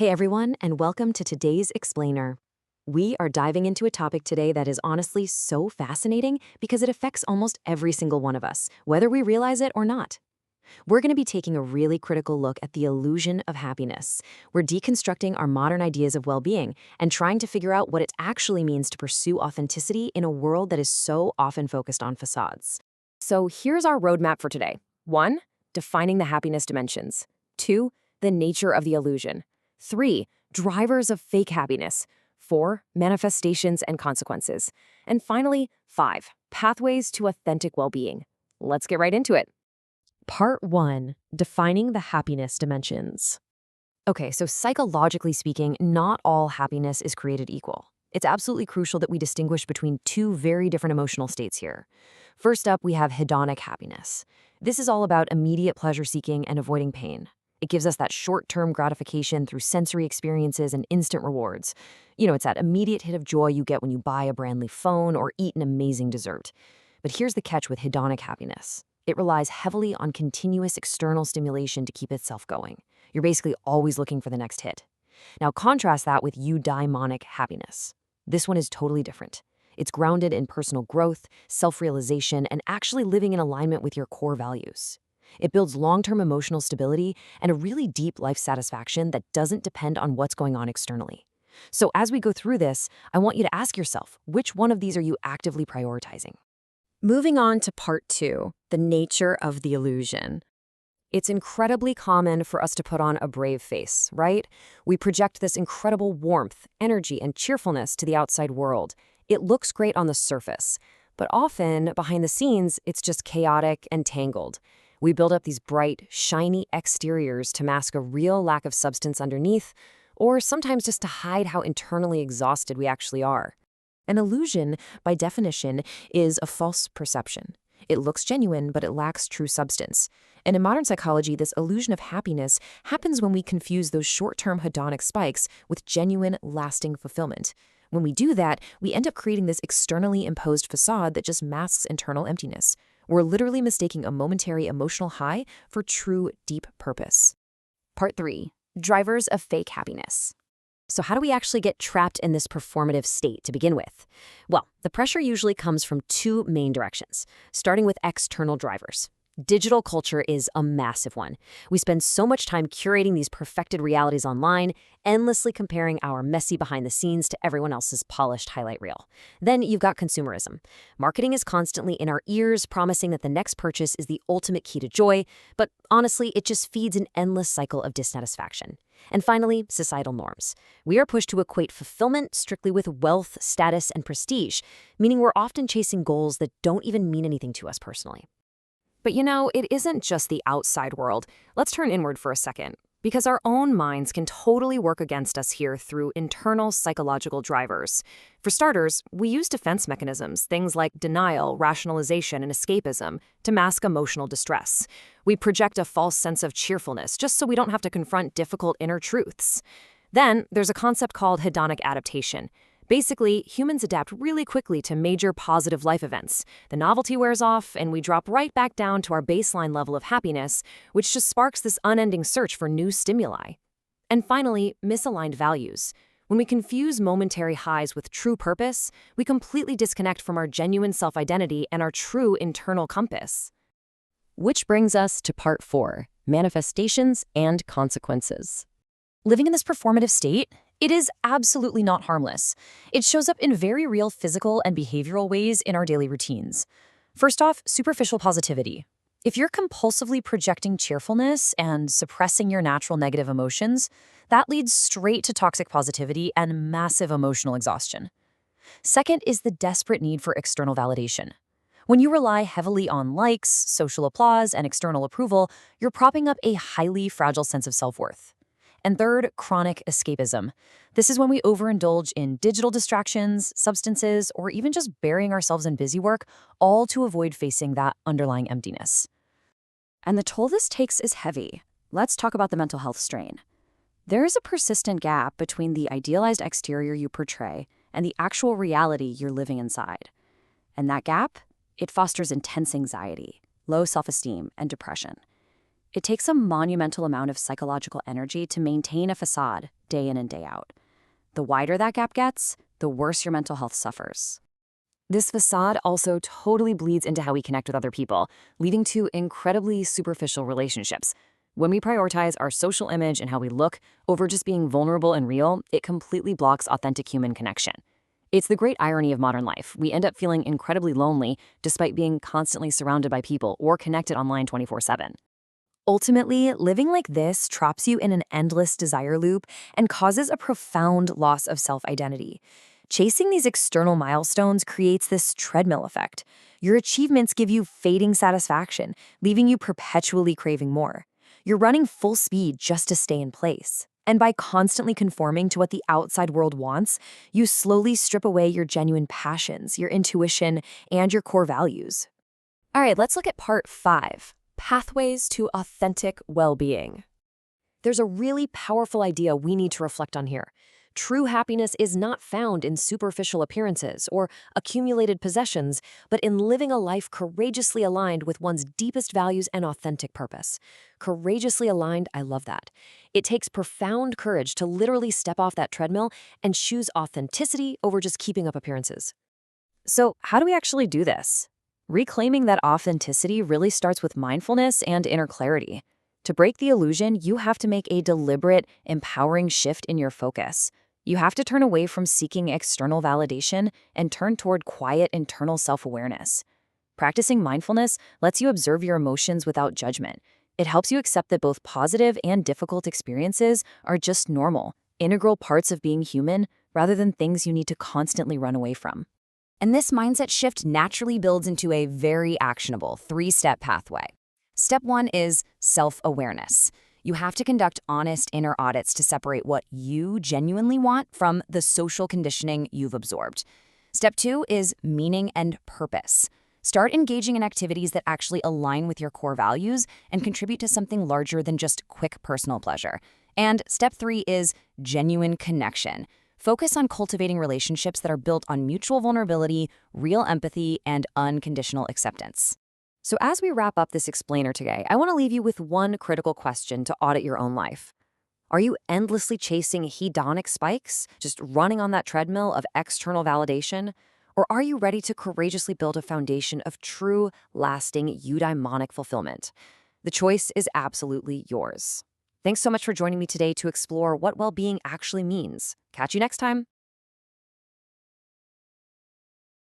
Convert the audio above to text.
Hey everyone, and welcome to today's Explainer. We are diving into a topic today that is honestly so fascinating because it affects almost every single one of us, whether we realize it or not. We're going to be taking a really critical look at the illusion of happiness. We're deconstructing our modern ideas of well-being and trying to figure out what it actually means to pursue authenticity in a world that is so often focused on facades. So here's our roadmap for today. 1. Defining the happiness dimensions. 2. The nature of the illusion. 3. Drivers of fake happiness. 4. Manifestations and consequences. And finally, 5. Pathways to authentic well-being. Let's get right into it. Part 1. Defining the happiness dimensions. Okay, so psychologically speaking, not all happiness is created equal. It's absolutely crucial that we distinguish between two very different emotional states here. First up, we have hedonic happiness. This is all about immediate pleasure-seeking and avoiding pain. It gives us that short-term gratification through sensory experiences and instant rewards. It's that immediate hit of joy you get when you buy a brand new phone or eat an amazing dessert. But here's the catch with hedonic happiness. It relies heavily on continuous external stimulation to keep itself going. You're basically always looking for the next hit. Now contrast that with eudaimonic happiness. This one is totally different. It's grounded in personal growth, self-realization, and actually living in alignment with your core values. It builds long-term emotional stability and a really deep life satisfaction that doesn't depend on what's going on externally. So as we go through this, I want you to ask yourself, which one of these are you actively prioritizing? Moving on to part 2, the nature of the illusion. It's incredibly common for us to put on a brave face, right? We project this incredible warmth, energy, and cheerfulness to the outside world. It looks great on the surface, but often, behind the scenes, it's just chaotic and tangled. We build up these bright, shiny exteriors to mask a real lack of substance underneath, or sometimes just to hide how internally exhausted we actually are. An illusion, by definition, is a false perception. It looks genuine, but it lacks true substance. And in modern psychology, this illusion of happiness happens when we confuse those short-term hedonic spikes with genuine, lasting fulfillment. When we do that, we end up creating this externally imposed facade that just masks internal emptiness. We're literally mistaking a momentary emotional high for true, deep purpose. Part 3. Drivers of fake happiness. So how do we actually get trapped in this performative state to begin with? Well, the pressure usually comes from two main directions, starting with external drivers. Digital culture is a massive one. We spend so much time curating these perfected realities online, endlessly comparing our messy behind the scenes to everyone else's polished highlight reel. Then you've got consumerism. Marketing is constantly in our ears, promising that the next purchase is the ultimate key to joy, but honestly, it just feeds an endless cycle of dissatisfaction. And finally, societal norms. We are pushed to equate fulfillment strictly with wealth, status, and prestige, meaning we're often chasing goals that don't even mean anything to us personally. But it isn't just the outside world. Let's turn inward for a second, because our own minds can totally work against us here through internal psychological drivers. For starters, we use defense mechanisms, things like denial, rationalization, and escapism, to mask emotional distress. We project a false sense of cheerfulness just so we don't have to confront difficult inner truths. Then there's a concept called hedonic adaptation. Basically, humans adapt really quickly to major positive life events. The novelty wears off, and we drop right back down to our baseline level of happiness, which just sparks this unending search for new stimuli. And finally, misaligned values. When we confuse momentary highs with true purpose, we completely disconnect from our genuine self-identity and our true internal compass. Which brings us to part 4, manifestations and consequences. Living in this performative state, it is absolutely not harmless. It shows up in very real physical and behavioral ways in our daily routines. First off, superficial positivity. If you're compulsively projecting cheerfulness and suppressing your natural negative emotions, that leads straight to toxic positivity and massive emotional exhaustion. Second is the desperate need for external validation. When you rely heavily on likes, social applause, and external approval, you're propping up a highly fragile sense of self-worth. And third, chronic escapism. This is when we overindulge in digital distractions, substances, or even just burying ourselves in busy work, all to avoid facing that underlying emptiness. And the toll this takes is heavy. Let's talk about the mental health strain. There is a persistent gap between the idealized exterior you portray and the actual reality you're living inside. And that gap, it fosters intense anxiety, low self-esteem, and depression. It takes a monumental amount of psychological energy to maintain a facade day in and day out. The wider that gap gets, the worse your mental health suffers. This facade also totally bleeds into how we connect with other people, leading to incredibly superficial relationships. When we prioritize our social image and how we look over just being vulnerable and real, it completely blocks authentic human connection. It's the great irony of modern life. We end up feeling incredibly lonely despite being constantly surrounded by people or connected online 24/7. Ultimately, living like this traps you in an endless desire loop and causes a profound loss of self-identity. Chasing these external milestones creates this treadmill effect. Your achievements give you fading satisfaction, leaving you perpetually craving more. You're running full speed just to stay in place. And by constantly conforming to what the outside world wants, you slowly strip away your genuine passions, your intuition, and your core values. All right, let's look at part 5, pathways to authentic well-being. There's a really powerful idea we need to reflect on here. True happiness is not found in superficial appearances or accumulated possessions, but in living a life courageously aligned with one's deepest values and authentic purpose. Courageously aligned, I love that. It takes profound courage to literally step off that treadmill and choose authenticity over just keeping up appearances. So, how do we actually do this? Reclaiming that authenticity really starts with mindfulness and inner clarity. To break the illusion, you have to make a deliberate, empowering shift in your focus. You have to turn away from seeking external validation and turn toward quiet internal self-awareness. Practicing mindfulness lets you observe your emotions without judgment. It helps you accept that both positive and difficult experiences are just normal, integral parts of being human, rather than things you need to constantly run away from. And this mindset shift naturally builds into a very actionable 3-step pathway. Step 1 is self-awareness. You have to conduct honest inner audits to separate what you genuinely want from the social conditioning you've absorbed. Step 2 is meaning and purpose. Start engaging in activities that actually align with your core values and contribute to something larger than just quick personal pleasure. And step 3 is genuine connection. Focus on cultivating relationships that are built on mutual vulnerability, real empathy, and unconditional acceptance. So as we wrap up this explainer today, I want to leave you with one critical question to audit your own life. Are you endlessly chasing hedonic spikes, just running on that treadmill of external validation? Or are you ready to courageously build a foundation of true, lasting, eudaimonic fulfillment? The choice is absolutely yours. Thanks so much for joining me today to explore what well-being actually means. Catch you next time.